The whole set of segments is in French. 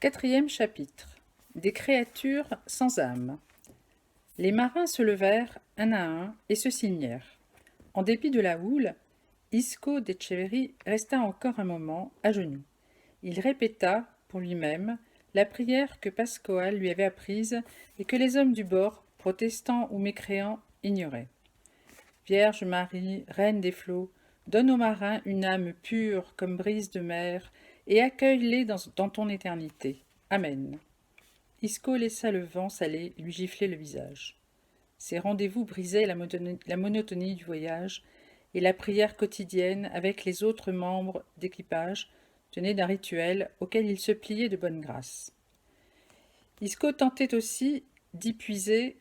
Quatrième chapitre. Des créatures sans âme. Les marins se levèrent un à un et se signèrent. En dépit de la houle, Isco d'Etcheverry resta encore un moment à genoux. Il répéta, pour lui-même, la prière que Pasquale lui avait apprise et que les hommes du bord, protestants ou mécréants, ignoraient. Vierge Marie, reine des flots, donne aux marins une âme pure comme brise de mer et accueille-les dans ton éternité. Amen. Isco laissa le vent salé lui gifler le visage. Ces rendez-vous brisaient la monotonie du voyage, et la prière quotidienne avec les autres membres d'équipage tenait d'un rituel auquel il se pliait de bonne grâce. Isco tentait aussi d'y puiser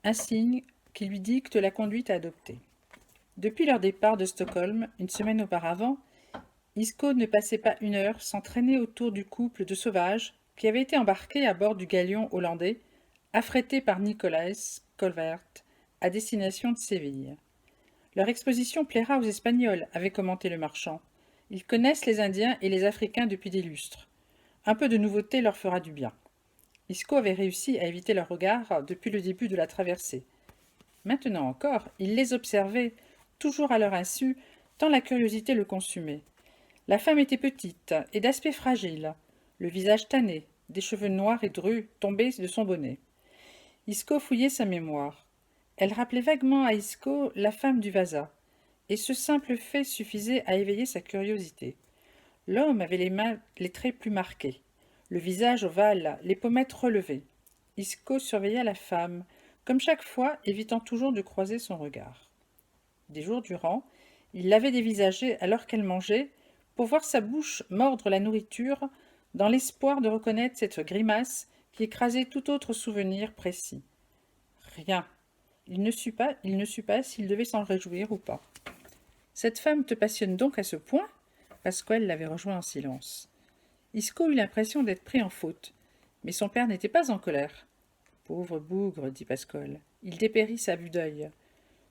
un signe qui lui dicte la conduite à adopter. Depuis leur départ de Stockholm, une semaine auparavant, Isco ne passait pas une heure sans traîner autour du couple de sauvages qui avait été embarqué à bord du galion hollandais, affrété par Nicolas Colvert, à destination de Séville. Leur exposition plaira aux Espagnols, avait commenté le marchand. Ils connaissent les Indiens et les Africains depuis des lustres. Un peu de nouveauté leur fera du bien. Isco avait réussi à éviter leur regard depuis le début de la traversée. Maintenant encore, il les observait, toujours à leur insu, tant la curiosité le consumait. La femme était petite et d'aspect fragile, le visage tanné, des cheveux noirs et drus tombés de son bonnet. Isco fouillait sa mémoire. Elle rappelait vaguement à Isco la femme du Vasa, et ce simple fait suffisait à éveiller sa curiosité. L'homme avait les traits plus marqués, le visage ovale, les pommettes relevées. Isco surveilla la femme, comme chaque fois évitant toujours de croiser son regard. Des jours durant, il l'avait dévisagée alors qu'elle mangeait, pour voir sa bouche mordre la nourriture, dans l'espoir de reconnaître cette grimace qui écrasait tout autre souvenir précis. Rien. Il ne sut pas s'il devait s'en réjouir ou pas. Cette femme te passionne donc à ce point ? Pasquale l'avait rejoint en silence. Isco eut l'impression d'être pris en faute, mais son père n'était pas en colère. Pauvre bougre, dit Pasquale, il dépérit sa vue d'œil.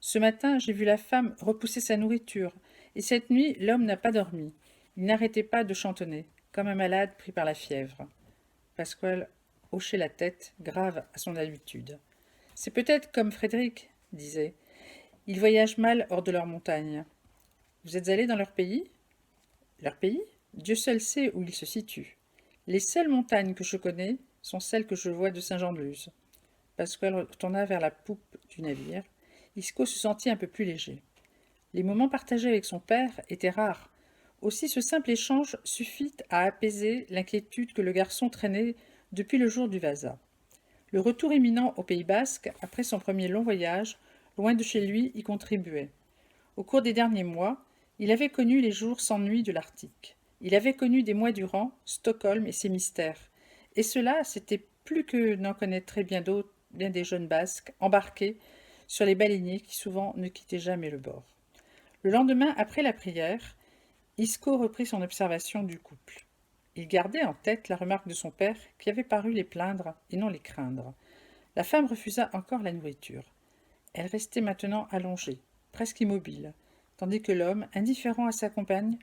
Ce matin, j'ai vu la femme repousser sa nourriture, et cette nuit, l'homme n'a pas dormi. Il n'arrêtait pas de chantonner, comme un malade pris par la fièvre. Pasquale hochait la tête, grave à son habitude. C'est peut-être comme Frédéric, disait. Ils voyagent mal hors de leur montagne. Vous êtes allé dans leur pays ? Leur pays ? Dieu seul sait où ils se situent. Les seules montagnes que je connais sont celles que je vois de Saint-Jean-de-Luz. Pasquale retourna vers la poupe du navire. Isco se sentit un peu plus léger. Les moments partagés avec son père étaient rares. Aussi ce simple échange suffit à apaiser l'inquiétude que le garçon traînait depuis le jour du Vasa. Le retour imminent au Pays basque, après son premier long voyage, loin de chez lui, y contribuait. Au cours des derniers mois, il avait connu les jours sans nuit de l'Arctique. Il avait connu des mois durant Stockholm et ses mystères. Et cela, c'était plus que n'en connaîtraient bien des jeunes basques, embarqués sur les baleiniers qui souvent ne quittaient jamais le bord. Le lendemain, après la prière, Isco reprit son observation du couple. Il gardait en tête la remarque de son père qui avait paru les plaindre et non les craindre. La femme refusa encore la nourriture. Elle restait maintenant allongée, presque immobile, tandis que l'homme, indifférent à sa compagne,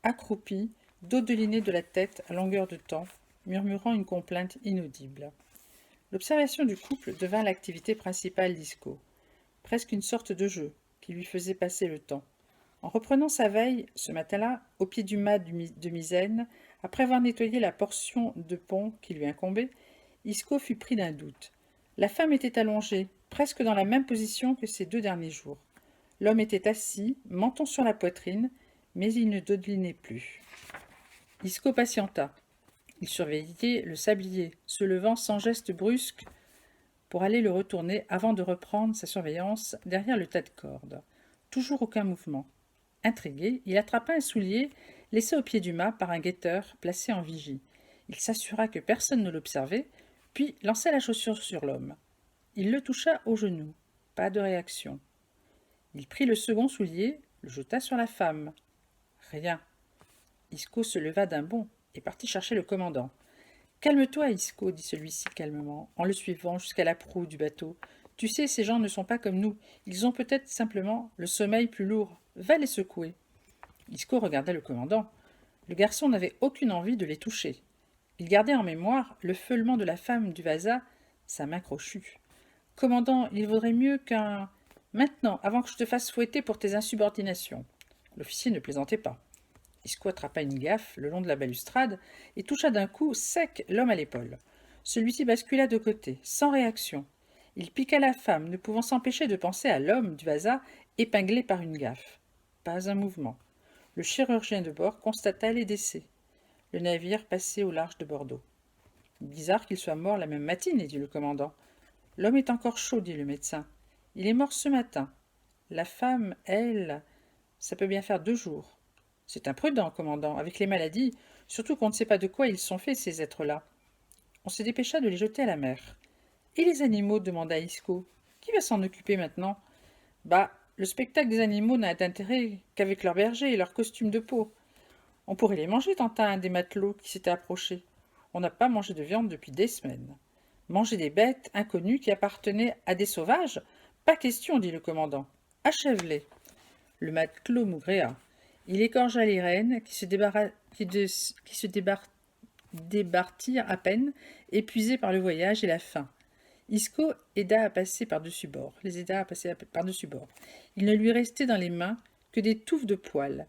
accroupi, dodelinait de la tête à longueur de temps, murmurant une complainte inaudible. L'observation du couple devint l'activité principale d'Isco, presque une sorte de jeu qui lui faisait passer le temps. En reprenant sa veille, ce matin-là, au pied du mât de misaine, après avoir nettoyé la portion de pont qui lui incombait, Isco fut pris d'un doute. La femme était allongée, presque dans la même position que ces 2 derniers jours. L'homme était assis, menton sur la poitrine, mais il ne dodelinait plus. Isco patienta. Il surveillait le sablier, se levant sans geste brusque pour aller le retourner avant de reprendre sa surveillance derrière le tas de cordes. Toujours aucun mouvement. Intrigué, il attrapa un soulier laissé au pied du mât par un guetteur placé en vigie. Il s'assura que personne ne l'observait, puis lança la chaussure sur l'homme. Il le toucha au genou. Pas de réaction. Il prit le second soulier, le jeta sur la femme. Rien. Isco se leva d'un bond et partit chercher le commandant. « Calme-toi, Isco, dit celui-ci calmement, en le suivant jusqu'à la proue du bateau. Tu sais, ces gens ne sont pas comme nous. Ils ont peut-être simplement le sommeil plus lourd. Va les secouer. » Isco regarda le commandant. Le garçon n'avait aucune envie de les toucher. Il gardait en mémoire le feulement de la femme du Vasa, sa main crochue. Commandant, il vaudrait mieux qu'un... Maintenant, avant que je te fasse fouetter pour tes insubordinations. L'officier ne plaisantait pas. Isco attrapa une gaffe le long de la balustrade et toucha d'un coup sec l'homme à l'épaule. Celui-ci bascula de côté, sans réaction. Il piqua la femme, ne pouvant s'empêcher de penser à l'homme du Vasa épinglé par une gaffe. Pas un mouvement. Le chirurgien de bord constata les décès. Le navire passait au large de Bordeaux. Bizarre qu'il soit mort la même matinée, dit le commandant. L'homme est encore chaud, dit le médecin. Il est mort ce matin. La femme, elle, ça peut bien faire 2 jours. C'est imprudent, commandant, avec les maladies, surtout qu'on ne sait pas de quoi ils sont faits, ces êtres-là. On se dépêcha de les jeter à la mer. Et les animaux demanda Isco. Qui va s'en occuper maintenant? Bah, le spectacle des animaux n'a d'intérêt qu'avec leurs bergers et leurs costumes de peau. On pourrait les manger, tenta un des matelots qui s'était approché. On n'a pas mangé de viande depuis des semaines. Manger des bêtes inconnues qui appartenaient à des sauvages? Pas question, dit le commandant. Achève-les. Le matelot maugréa. Il égorgea les rennes qui se débartirent à peine, épuisés par le voyage et la faim. Isco aida à passer par-dessus bord, les aida à passer par-dessus bord. Il ne lui restait dans les mains que des touffes de poils.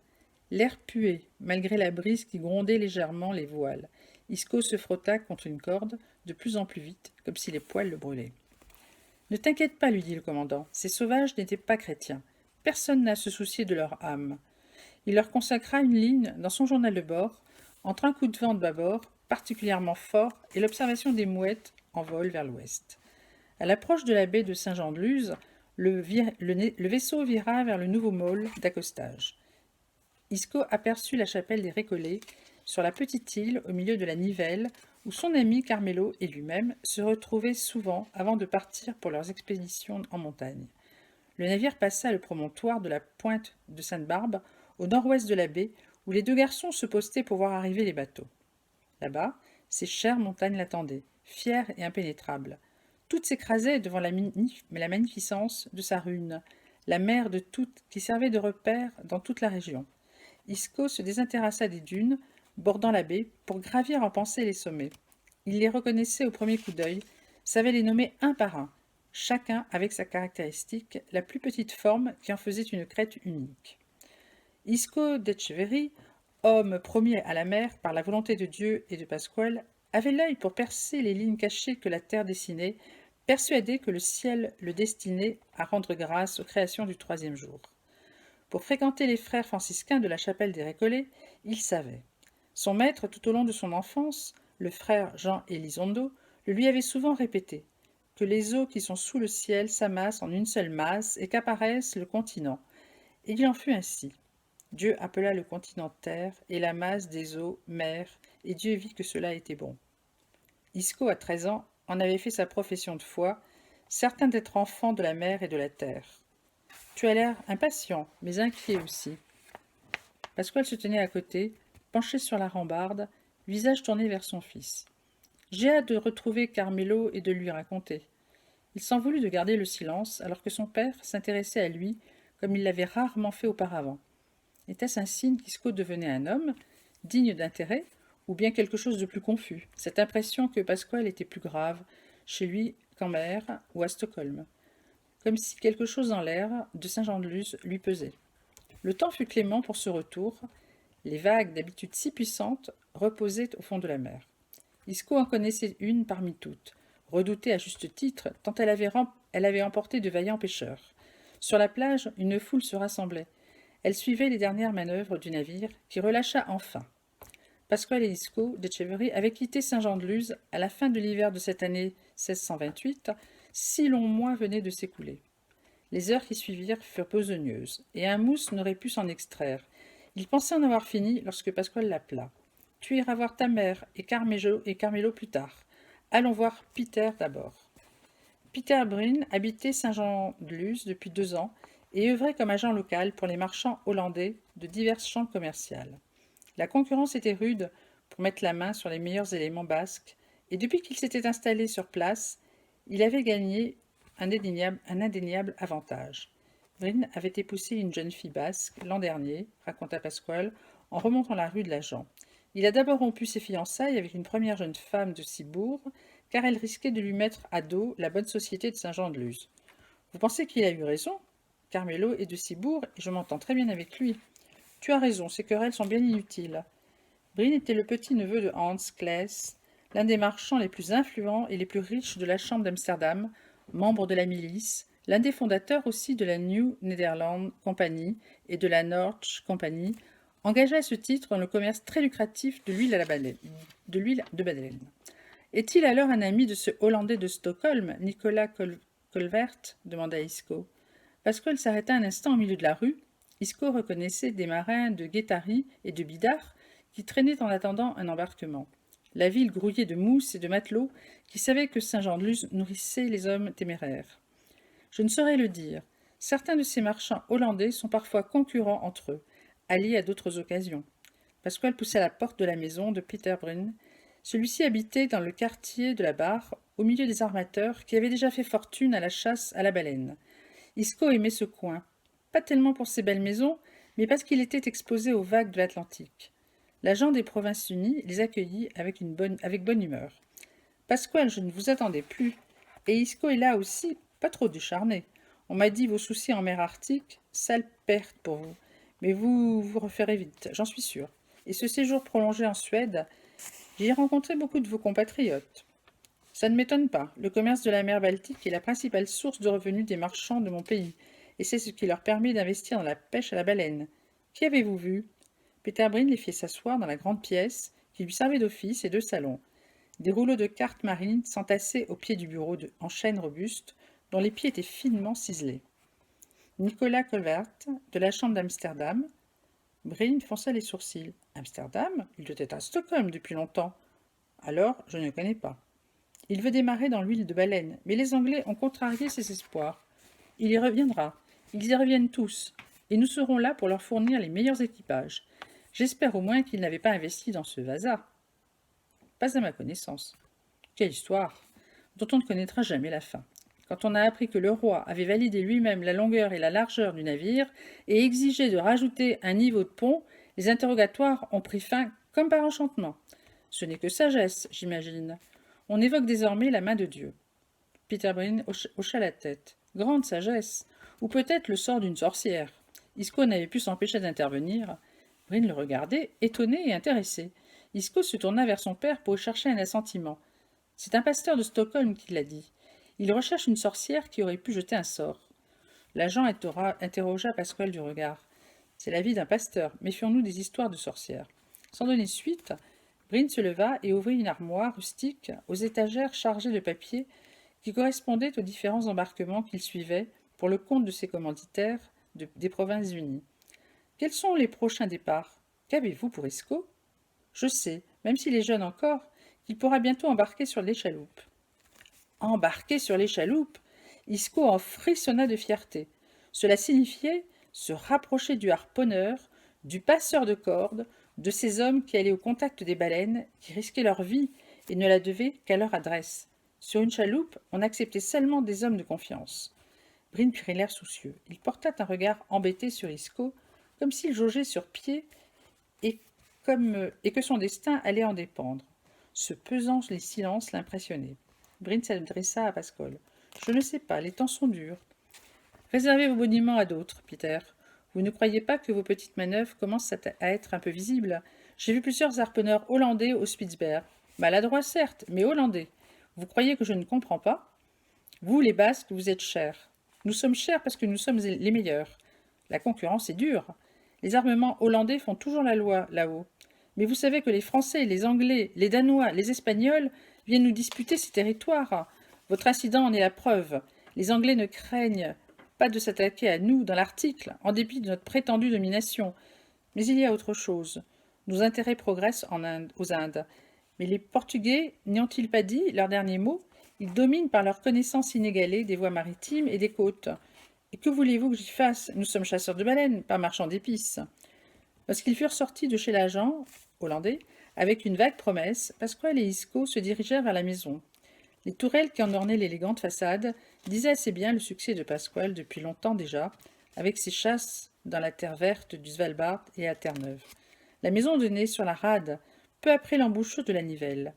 L'air puait, malgré la brise qui grondait légèrement les voiles. Isco se frotta contre une corde, de plus en plus vite, comme si les poils le brûlaient. Ne t'inquiète pas, lui dit le commandant, ces sauvages n'étaient pas chrétiens. Personne n'a à se soucier de leur âme. Il leur consacra une ligne dans son journal de bord, entre un coup de vent de bâbord, particulièrement fort, et l'observation des mouettes en vol vers l'ouest. À l'approche de la baie de Saint-Jean-de-Luz, le vaisseau vira vers le nouveau môle d'accostage. Isco aperçut la chapelle des Récollets, sur la petite île au milieu de la Nivelle, où son ami Carmelo et lui-même se retrouvaient souvent avant de partir pour leurs expéditions en montagne. Le navire passa le promontoire de la pointe de Sainte-Barbe, au nord-ouest de la baie, où les 2 garçons se postaient pour voir arriver les bateaux. Là-bas, ces chères montagnes l'attendaient, fières et impénétrables. Toutes s'écrasaient devant la magnificence de sa rune, la mer de toutes qui servait de repère dans toute la région. Isco se désintéressa des dunes, bordant la baie, pour gravir en pensée les sommets. Il les reconnaissait au premier coup d'œil, savait les nommer un par un, chacun avec sa caractéristique, la plus petite forme qui en faisait une crête unique. Isco d'Etcheverry, homme promis à la mer par la volonté de Dieu et de Pasquale, avait l'œil pour percer les lignes cachées que la terre dessinait, persuadé que le ciel le destinait à rendre grâce aux créations du 3e jour. Pour fréquenter les frères franciscains de la chapelle des Récollets, il savait. Son maître, tout au long de son enfance, le frère Jean Elizondo, le lui avait souvent répété, que les eaux qui sont sous le ciel s'amassent en une seule masse et qu'apparaisse le continent. Et il en fut ainsi. Dieu appela le continent terre et la masse des eaux mer, et Dieu vit que cela était bon. Isco, à 13 ans, en avait fait sa profession de foi, certain d'être enfant de la mer et de la terre. Tu as l'air impatient, mais inquiet aussi. Pasquale se tenait à côté, penché sur la rambarde, visage tourné vers son fils. J'ai hâte de retrouver Carmelo et de lui raconter. Il s'en voulut de garder le silence, alors que son père s'intéressait à lui comme il l'avait rarement fait auparavant. Était-ce un signe qu'Isco devenait un homme, digne d'intérêt, ou bien quelque chose de plus confus, cette impression que Pasquale était plus grave, chez lui qu'en mer ou à Stockholm, comme si quelque chose dans l'air de Saint-Jean-de-Luz lui pesait. Le temps fut clément pour ce retour, les vagues d'habitude si puissantes reposaient au fond de la mer. Isco en connaissait une parmi toutes, redoutée à juste titre, tant elle avait emporté de vaillants pêcheurs. Sur la plage, une foule se rassemblait. Elle suivait les dernières manœuvres du navire, qui relâcha enfin. Pasquale et Isco d'Etcheverry avaient quitté Saint-Jean-de-Luz à la fin de l'hiver de cette année 1628. 6 longs mois venaient de s'écouler. Les heures qui suivirent furent besogneuses, et un mousse n'aurait pu s'en extraire. Il pensait en avoir fini lorsque Pasquale l'appela. « Tu iras voir ta mère et Carmelo plus tard. Allons voir Peter d'abord. » Peter Brune habitait Saint-Jean-de-Luz depuis 2 ans et œuvrait comme agent local pour les marchands hollandais de diverses chambres commerciales. La concurrence était rude pour mettre la main sur les meilleurs éléments basques, et depuis qu'il s'était installé sur place, il avait gagné un indéniable avantage. Brune avait épousé une jeune fille basque l'an dernier, raconta Pasquale, en remontant la rue de l'Agent. Il a d'abord rompu ses fiançailles avec une première jeune femme de Cibourg, car elle risquait de lui mettre à dos la bonne société de Saint-Jean-de-Luz. Vous pensez qu'il a eu raison? Carmelo est de Cibourg et je m'entends très bien avec lui. Tu as raison, ces querelles sont bien inutiles. Bryn était le petit-neveu de Hans Claes, l'un des marchands les plus influents et les plus riches de la Chambre d'Amsterdam, membre de la milice, l'un des fondateurs aussi de la New Netherland Company et de la North Company, engagé à ce titre dans le commerce très lucratif de l'huile de baleine. Est-il alors un ami de ce Hollandais de Stockholm, Nicolas Colvert demanda Isco. Pasquale s'arrêta un instant au milieu de la rue. Isco reconnaissait des marins de Guétari et de Bidart qui traînaient en attendant un embarquement. La ville grouillait de mousses et de matelots qui savaient que Saint-Jean-de-Luz nourrissait les hommes téméraires. Je ne saurais le dire. Certains de ces marchands hollandais sont parfois concurrents entre eux, alliés à d'autres occasions. Pasquale poussa la porte de la maison de Peter Bryn. Celui-ci habitait dans le quartier de la Barre, au milieu des armateurs qui avaient déjà fait fortune à la chasse à la baleine. Isco aimait ce coin, pas tellement pour ses belles maisons, mais parce qu'il était exposé aux vagues de l'Atlantique. L'agent des Provinces-Unies les accueillit avec bonne humeur. Pasquale, je ne vous attendais plus. Et Isco est là aussi, pas trop décharné. On m'a dit vos soucis en mer Arctique, sale perte pour vous. Mais vous vous referez vite, j'en suis sûre. Et ce séjour prolongé en Suède, j'y ai rencontré beaucoup de vos compatriotes. Ça ne m'étonne pas. Le commerce de la mer Baltique est la principale source de revenus des marchands de mon pays, et c'est ce qui leur permet d'investir dans la pêche à la baleine. Qui avez-vous vu? Peter Bryn les fit s'asseoir dans la grande pièce qui lui servait d'office et de salon. Des rouleaux de cartes marines s'entassaient au pied du bureau en chêne robuste, dont les pieds étaient finement ciselés. Nicolas Colvert, de la Chambre d'Amsterdam. Bryn fronça les sourcils. Amsterdam? Il doit être à Stockholm depuis longtemps. Alors, je ne connais pas. Il veut démarrer dans l'huile de baleine, mais les Anglais ont contrarié ses espoirs. Il y reviendra. Ils y reviennent tous, et nous serons là pour leur fournir les meilleurs équipages. J'espère au moins qu'ils n'avaient pas investi dans ce Vasa. Pas à ma connaissance. Quelle histoire, dont on ne connaîtra jamais la fin. Quand on a appris que le roi avait validé lui-même la longueur et la largeur du navire et exigé de rajouter un niveau de pont, les interrogatoires ont pris fin comme par enchantement. Ce n'est que sagesse, j'imagine. On évoque désormais la main de Dieu. Peter Bryn hocha la tête. Grande sagesse. Ou peut-être le sort d'une sorcière. Isco n'avait pu s'empêcher d'intervenir. Bryn le regardait, étonné et intéressé. Isco se tourna vers son père pour chercher un assentiment. C'est un pasteur de Stockholm qui l'a dit. Il recherche une sorcière qui aurait pu jeter un sort. L'agent interrogea Pasquale du regard. C'est la vie d'un pasteur. Méfions-nous des histoires de sorcières. Sans donner suite, Bryn se leva et ouvrit une armoire rustique aux étagères chargées de papiers qui correspondaient aux différents embarquements qu'il suivait pour le compte de ses commanditaires des Provinces-Unies. Quels sont les prochains départs? Qu'avez-vous pour Isco? Je sais, même s'il est jeune encore, qu'il pourra bientôt embarquer sur les chaloupes. Embarquer sur les chaloupes? Isco en frissonna de fierté. Cela signifiait se rapprocher du harponneur, du passeur de cordes, de ces hommes qui allaient au contact des baleines, qui risquaient leur vie et ne la devaient qu'à leur adresse. Sur une chaloupe, on acceptait seulement des hommes de confiance. Bryn prit l'air soucieux. Il porta un regard embêté sur Isco, comme s'il jaugeait sur pied et que son destin allait en dépendre. Ce pesant silence l'impressionnait. Bryn s'adressa à Pasquale. « Je ne sais pas, les temps sont durs. Réservez vos boniments à d'autres, Peter. Vous ne croyez pas que vos petites manœuvres commencent à être un peu visibles? J'ai vu plusieurs harponneurs hollandais au Spitzberg. Maladroits, certes, mais hollandais. Vous croyez que je ne comprends pas? Vous, les Basques, vous êtes chers. Nous sommes chers parce que nous sommes les meilleurs. La concurrence est dure. Les armements hollandais font toujours la loi, là-haut. Mais vous savez que les Français, les Anglais, les Danois, les Espagnols viennent nous disputer ces territoires. Votre incident en est la preuve. Les Anglais ne craignent pas de s'attaquer à nous dans l'Arctique, en dépit de notre prétendue domination. Mais il y a autre chose. Nos intérêts progressent aux Indes. Mais les Portugais n'y ont-ils pas dit leur dernier mot? Ils dominent par leur connaissance inégalée des voies maritimes et des côtes. Et que voulez-vous que j'y fasse? Nous sommes chasseurs de baleines, pas marchands d'épices. Lorsqu'ils furent sortis de chez l'agent hollandais, avec une vague promesse, Pasquale et Isco se dirigèrent vers la maison. Les tourelles qui en ornaient l'élégante façade disaient assez bien le succès de Pasquale depuis longtemps déjà, avec ses chasses dans la terre verte du Svalbard et à Terre-Neuve. La maison donnait sur la rade, peu après l'embouchure de la Nivelle.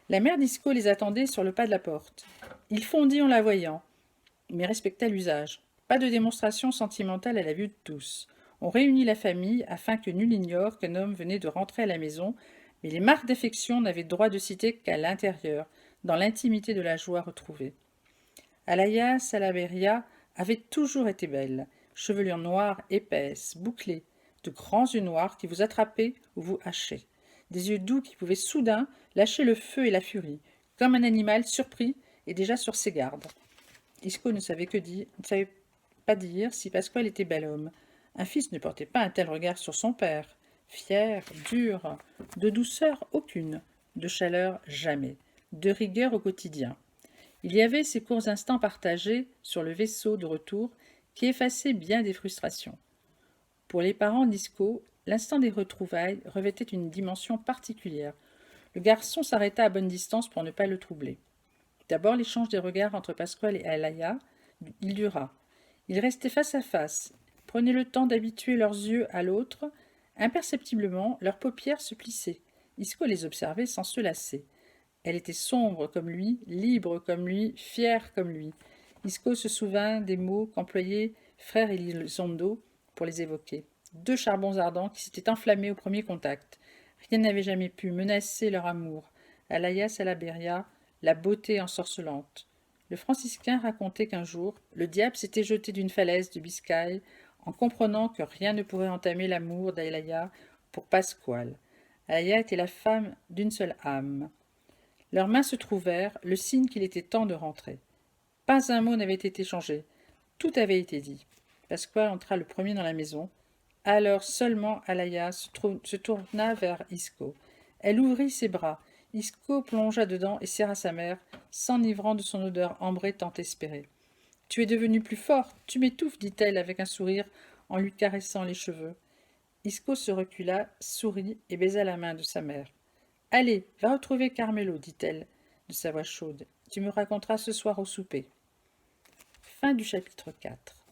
La mère d'Isco les attendait sur le pas de la porte. Il fondit en la voyant, mais respecta l'usage. Pas de démonstration sentimentale à la vue de tous. On réunit la famille afin que nul ignore qu'un homme venait de rentrer à la maison, mais les marques d'affection n'avaient droit de citer qu'à l'intérieur, dans l'intimité de la joie retrouvée. Alaya Salaberria avait toujours été belle, chevelure noire épaisse, bouclée, de grands yeux noirs qui vous attrapaient ou vous hachaient, des yeux doux qui pouvaient soudain lâcher le feu et la furie, comme un animal surpris et déjà sur ses gardes. Isco ne savait ne savait pas dire si Pasquale était bel homme. Un fils ne portait pas un tel regard sur son père. Fier, dur, de douceur aucune, de chaleur jamais, de rigueur au quotidien. Il y avait ces courts instants partagés sur le vaisseau de retour qui effaçaient bien des frustrations. Pour les parents d'Isco, l'instant des retrouvailles revêtait une dimension particulière. Le garçon s'arrêta à bonne distance pour ne pas le troubler. D'abord l'échange des regards entre Pasquale et Alaya, il dura. Ils restaient face à face, prenaient le temps d'habituer leurs yeux à l'autre. Imperceptiblement, leurs paupières se plissaient. Isco les observait sans se lasser. Elle était sombre comme lui, libre comme lui, fière comme lui. Isco se souvint des mots qu'employaient Frère Elizondo pour les évoquer. Deux charbons ardents qui s'étaient enflammés au premier contact. Rien n'avait jamais pu menacer leur amour. Alaya Salaberria, la beauté ensorcelante. Le franciscain racontait qu'un jour, le diable s'était jeté d'une falaise de Biscaye en comprenant que rien ne pourrait entamer l'amour d'Alaya pour Pasquale. Alaya était la femme d'une seule âme. Leurs mains se trouvèrent, le signe qu'il était temps de rentrer. Pas un mot n'avait été changé. Tout avait été dit. Pasquale entra le premier dans la maison. Alors seulement Alaya se tourna vers Isco. Elle ouvrit ses bras. Isco plongea dedans et serra sa mère, s'enivrant de son odeur ambrée tant espérée. « Tu es devenu plus fort, tu m'étouffes, dit-elle avec un sourire en lui caressant les cheveux. Isco se recula, sourit et baisa la main de sa mère. « Allez, va retrouver Carmelo, dit-elle de sa voix chaude. Tu me raconteras ce soir au souper. » Fin du chapitre 4.